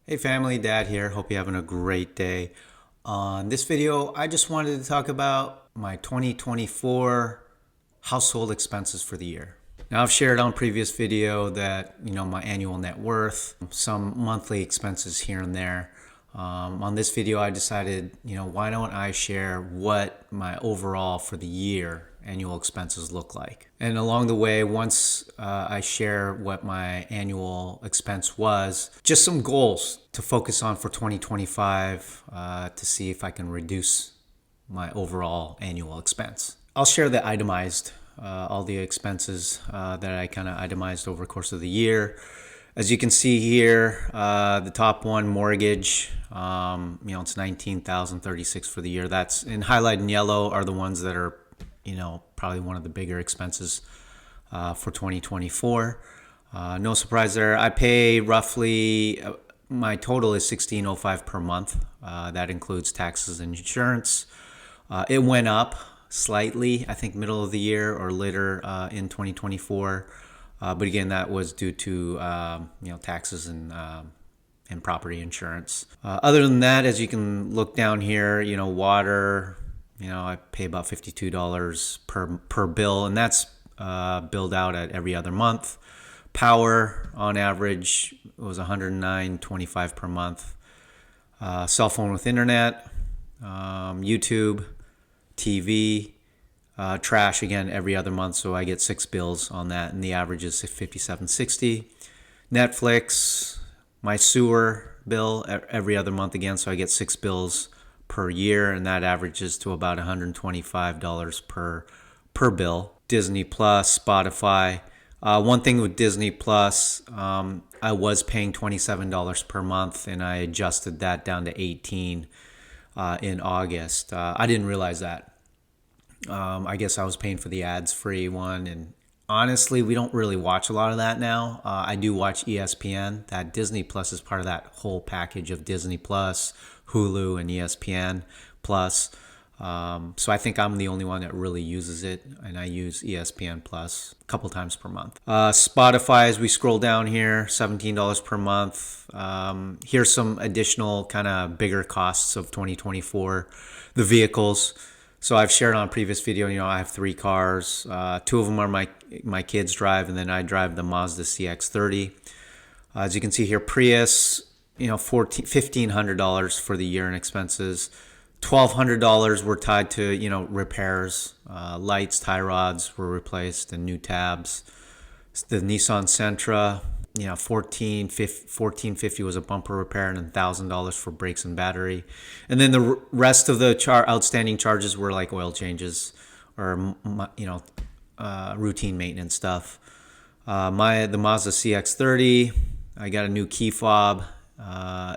Hey family, Dad here. Hope you're having a great day. On this video, I just wanted to talk about my 2024 household expenses for the year. Now, I've shared on previous video that, my annual net worth, some monthly expenses here and there. On this video, I decided, why don't I share what my overall for the year annual expenses look like. And along the way, once I share what my annual expense was, just some goals to focus on for 2025 to see if I can reduce my overall annual expense. I'll share the itemized, all the expenses that I kind of itemized over the course of the year. As you can see here, the top one, mortgage, it's $19,036 for the year. That's in highlighted in yellow are the ones that are, probably one of the bigger expenses for 2024. No surprise there. I pay roughly, my total is $1,605 per month. That includes taxes and insurance. It went up slightly, I think middle of the year or later in 2024. But again, that was due to taxes and property insurance. Other than that, as you can look down here, water, I pay about $52 per bill, and that's billed out at every other month. Power, on average, was $109.25 per month. Cell phone with internet, YouTube, TV, trash, again, every other month, so I get 6 bills on that, and the average is $57.60. Netflix, my sewer bill every other month again, so I get 6 bills per year, and that averages to about $125 per bill. Disney Plus, Spotify. One thing with Disney Plus, I was paying $27 per month, and I adjusted that down to $18 in August. I didn't realize that. I guess I was paying for the ads-free one, and honestly, we don't really watch a lot of that now. I do watch ESPN. That Disney Plus is part of that whole package of Disney Plus, Hulu, and ESPN Plus. So I think I'm the only one that really uses it, and I use ESPN Plus a couple times per month. Spotify, as we scroll down here, $17 per month. Here's some additional kind of bigger costs of 2024. The vehicles. So I've shared on a previous video, I have 3 cars. 2 of them are my kids drive, and then I drive the Mazda CX-30. As you can see here, Prius, $1,500 for the year in expenses. $1,200 were tied to, repairs. Lights, tie rods were replaced, and new tabs. The Nissan Sentra, $1,450 was a bumper repair, and then $1,000 for brakes and battery. And then the rest of the outstanding charges were like oil changes or routine maintenance stuff. The Mazda CX-30, I got a new key fob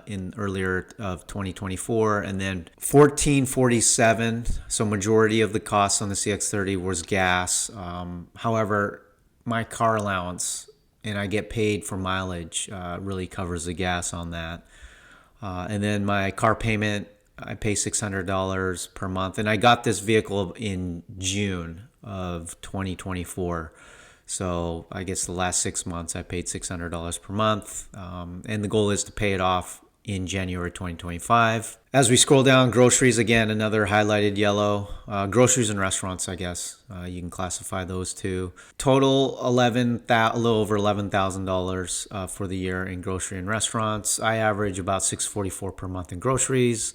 in earlier of 2024, and then $1,447. So majority of the costs on the CX-30 was gas. However, my car allowance, and I get paid for mileage, really covers the gas on that. And then my car payment, I pay $600 per month. And I got this vehicle in June of 2024. So I guess the last 6 months I paid $600 per month. And the goal is to pay it off in January 2025. As we scroll down, groceries, again, another highlighted yellow. Groceries and restaurants, I guess. You can classify those two. Total a little over $11,000 for the year in grocery and restaurants. I average about $644 per month in groceries,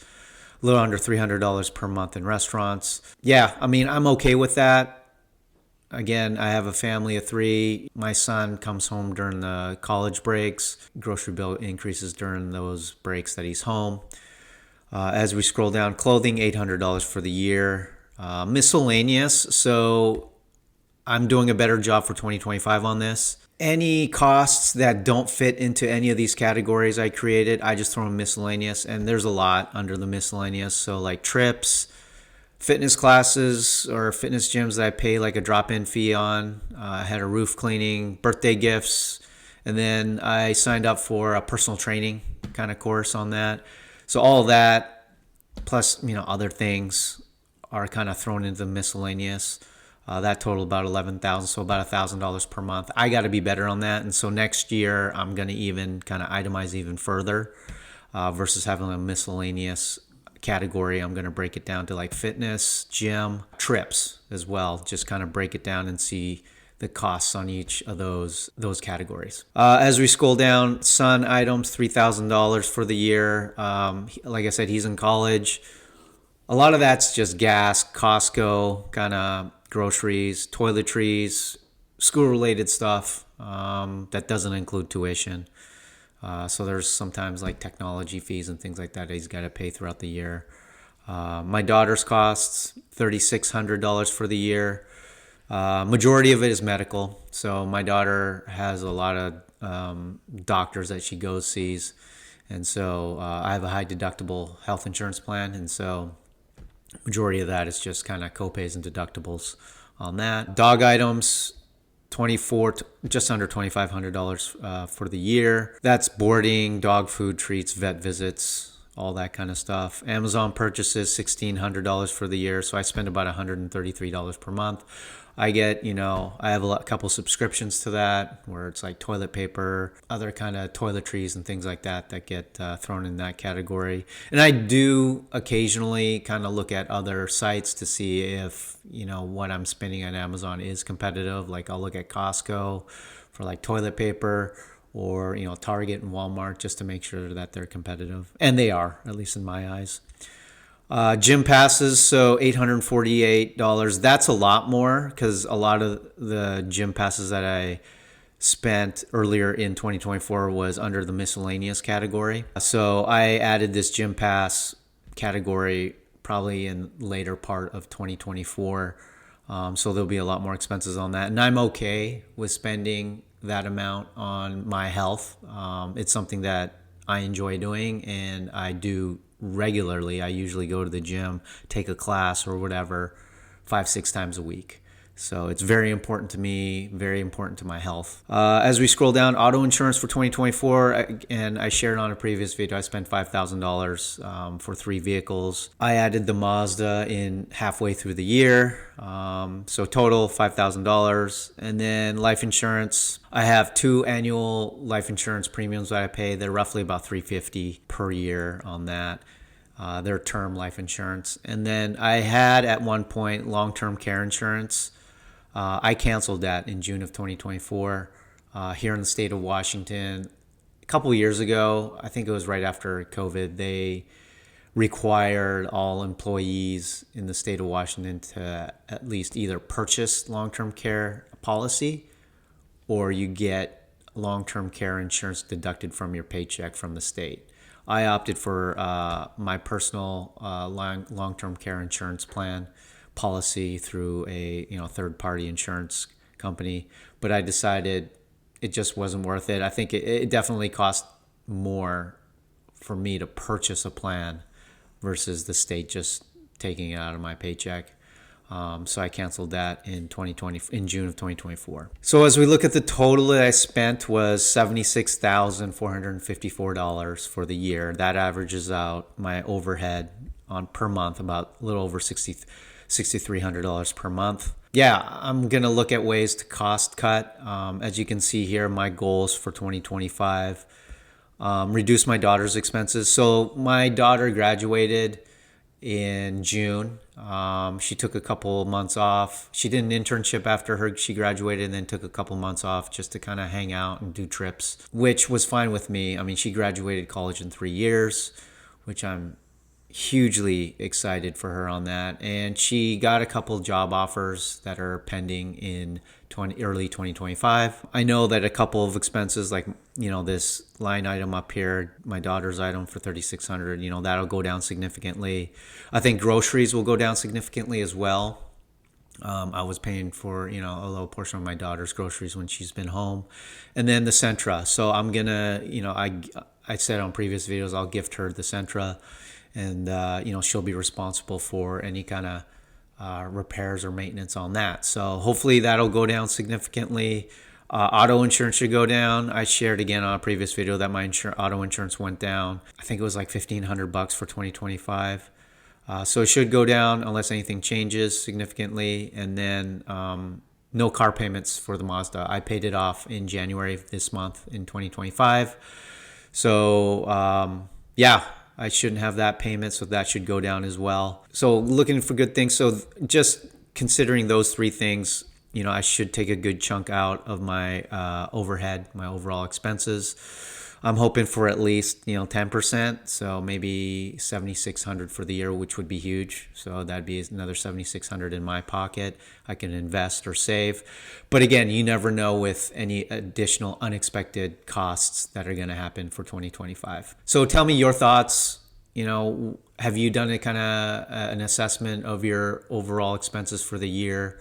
a little under $300 per month in restaurants. Yeah, I'm okay with that. Again, I have a family of 3. My son comes home during the college breaks. Grocery bill increases during those breaks that he's home. As we scroll down, clothing, $800 for the year. Miscellaneous, so I'm doing a better job for 2025 on this. Any costs that don't fit into any of these categories I created, I just throw in miscellaneous, and there's a lot under the miscellaneous. So like trips, fitness classes or fitness gyms that I pay like a drop-in fee on. I had a roof cleaning, birthday gifts, and then I signed up for a personal training kind of course on that. So all of that, plus other things, are kind of thrown into the miscellaneous. That totaled about $11,000, so about $1,000 per month. I got to be better on that, and so next year I'm going to even kind of itemize even further. versus having a miscellaneous category. I'm going to break it down to like fitness, gym, trips as well. Just kind of break it down and see the costs on each of those categories. As we scroll down, son items, $3,000 for the year. Like I said, he's in college. A lot of that's just gas, Costco, kind of groceries, toiletries, school-related stuff that doesn't include tuition. So there's sometimes like technology fees and things like that he's got to pay throughout the year. My daughter's costs, $3,600 for the year. Majority of it is medical. So my daughter has a lot of doctors that she goes sees. And so I have a high deductible health insurance plan. And so majority of that is just kind of copays and deductibles on that. Dog items, just under $2,500 for the year. That's boarding, dog food, treats, vet visits, all that kind of stuff. Amazon purchases, $1,600 for the year. So I spend about $133 per month. I get, I have a couple subscriptions to that where it's like toilet paper, other kind of toiletries and things like that get thrown in that category. And I do occasionally kind of look at other sites to see if, what I'm spending on Amazon is competitive. Like I'll look at Costco for like toilet paper or, Target and Walmart just to make sure that they're competitive. And they are, at least in my eyes. Gym passes, so $848. That's a lot more because a lot of the gym passes that I spent earlier in 2024 was under the miscellaneous category. So I added this gym pass category probably in later part of 2024. So there'll be a lot more expenses on that. And I'm okay with spending that amount on my health. It's something that I enjoy doing and I do regularly. I usually go to the gym, take a class or whatever 5-6 times a week. So it's very important to me, very important to my health. As we scroll down, auto insurance for 2024, and I shared on a previous video, I spent $5,000 for 3 vehicles. I added the Mazda in halfway through the year. So total $5,000. And then life insurance, I have 2 annual life insurance premiums that I pay. They're roughly about $350 per year on that. They're term life insurance. And then I had at one point long-term care insurance. I canceled that in June of 2024 here in the state of Washington. A couple of years ago, I think it was right after COVID, they required all employees in the state of Washington to at least either purchase long-term care policy or you get long-term care insurance deducted from your paycheck from the state. I opted for my personal long-term care insurance plan policy through a third-party insurance company, but I decided it just wasn't worth it. I think it definitely cost more for me to purchase a plan versus the state just taking it out of my paycheck. So I canceled that in June of 2024. So as we look at the total that I spent was $76,454 for the year. That averages out my overhead on per month about a little over $6,300 per month. Yeah, I'm going to look at ways to cost cut. As you can see here, my goals for 2025, reduce my daughter's expenses. So my daughter graduated in June. She took a couple months off. She did an internship after she graduated and then took a couple months off just to kind of hang out and do trips, which was fine with me. I mean, she graduated college in 3 years, which I'm hugely excited for her on that. And she got a couple job offers that are pending in early 2025. I know that a couple of expenses like, this line item up here, my daughter's item for $3,600, that'll go down significantly. I think groceries will go down significantly as well. I was paying for, a little portion of my daughter's groceries when she's been home. And then the Sentra. So I'm going to, I said on previous videos, I'll gift her the Sentra. And, she'll be responsible for any kind of repairs or maintenance on that. So hopefully that'll go down significantly. Auto insurance should go down. I shared again on a previous video that my auto insurance went down. I think it was like $1,500 for 2025. So it should go down unless anything changes significantly. And then no car payments for the Mazda. I paid it off in January of this month in 2025. So yeah, I shouldn't have that payment, so that should go down as well. So looking for good things. So just considering those three things, I should take a good chunk out of my overhead, my overall expenses. I'm hoping for at least 10%, so maybe 7,600 for the year, which would be huge. So that'd be another 7,600 in my pocket. I can invest or save, but again, you never know with any additional unexpected costs that are going to happen for 2025. So tell me your thoughts. Have you done a kind of an assessment of your overall expenses for the year?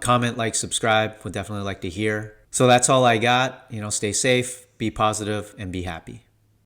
Comment, like, subscribe. Would definitely like to hear. So that's all I got. Stay safe, be positive, and be happy.